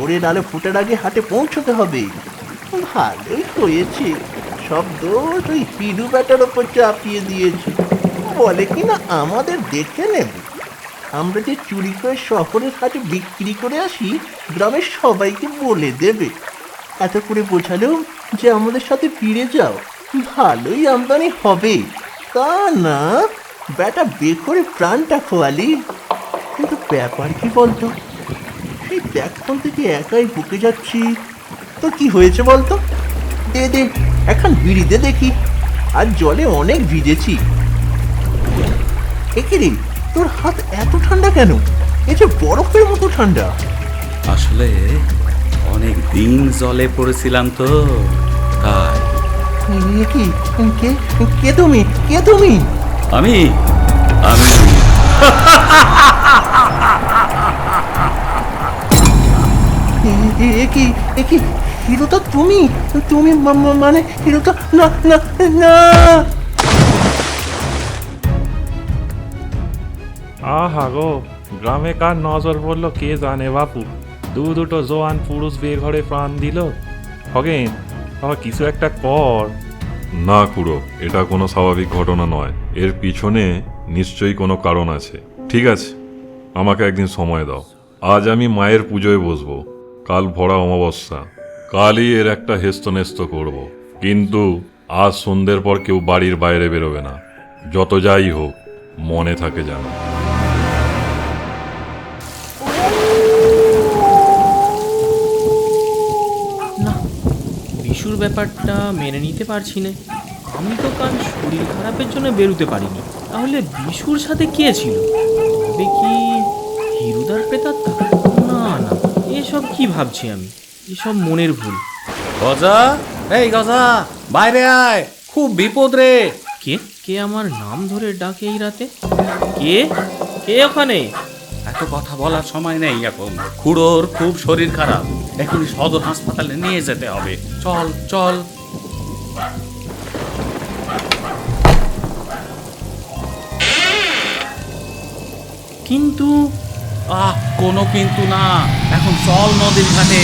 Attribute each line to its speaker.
Speaker 1: ভোরের আলো ফোটার আগে হাটে পৌঁছতে হবে। ভালোই হয়েছে, সব দোষ ওই হিরু ব্যাটার ওপর চাপিয়ে দিয়েছে। বলে কিনা আমাদের দেখে নেবে। আমরা যে চুরি করে শহরের হাটে বিক্রি করে আসি, গ্রামের সবাইকে বলে দেবে। এত করে বোঝালেও যে আমাদের সাথে ফিরে যাও, ভালোই আমদানি হবে। তা না, ব্যাটা বেঘরে প্রাণটা খোয়ালি। কিন্তু ব্যাপার কি বলতো, সেই দেখখন থেকে একাই বুকে যাচ্ছি। তো কি হয়েছে বলতো? দে দে এখন বিড়ি দে দেখি, আর জলে অনেক ভিজেছি। একে রে, তোর হাত এত ঠান্ডা কেন? এ যে বরফের মতো ঠান্ডা।
Speaker 2: আসলে অনেক দিন জলে পড়েছিলাম তো, তাই।
Speaker 1: এ কি, কে কে তুমি? কে তুমি?
Speaker 2: আমি আমি
Speaker 1: এ কি, এ কি হিরোটা তুমি? তুমি মানে হিরোটা? না না না।
Speaker 3: আহা গো, গ্রামে কার নজর পড়লো কে জানে বাপু। দুটো জোয়ান পুরুষ বেঘরে প্রাণ দিল। খগেন, বাবা কিছু একটা কর।
Speaker 4: না খুড়ো, এটা কোনো স্বাভাবিক ঘটনা নয়। এর পিছনে নিশ্চয়ই কোনো কারণ আছে। ঠিক আছে, আমাকে একদিন সময় দাও। আজ আমি মায়ের পুজোয় বসবো, কাল ভরা অমাবস্যা, কালই এর একটা হেস্তনেস্ত করব। কিন্তু আজ সন্ধ্যের পর কেউ বাড়ির বাইরে বেরোবে না। যত যাই হোক, মনে থাকে যেন।
Speaker 5: না, বিশুর ব্যাপারটা মেনে নিতে পারছি না। আমি তো কাল শরীর খারাপের জন্য বেরোতে পারিনি। তাহলে বিশুর সাথে কে ছিল? তবে কি হিরুদার প্রেতাত্মা? না না, এসব কি ভাবছি আমি? এসব মনের ভুল।
Speaker 2: গজা, এই গজা, বাইরে আয়, খুব বিপদ রে।
Speaker 5: কে কে আমার নাম ধরে ডাকে এই রাতে? কে কে ওখানে?
Speaker 2: এত কথা বলার সময় নেই এখন। খুড়োর খুব শরীর খারাপ, এখনই সদর হাসপাতালে নিয়ে যেতে হবে। চল চল।
Speaker 5: কিন্তু
Speaker 2: কোনো কিন্তু না, এখন চল নদীর ঘাটে।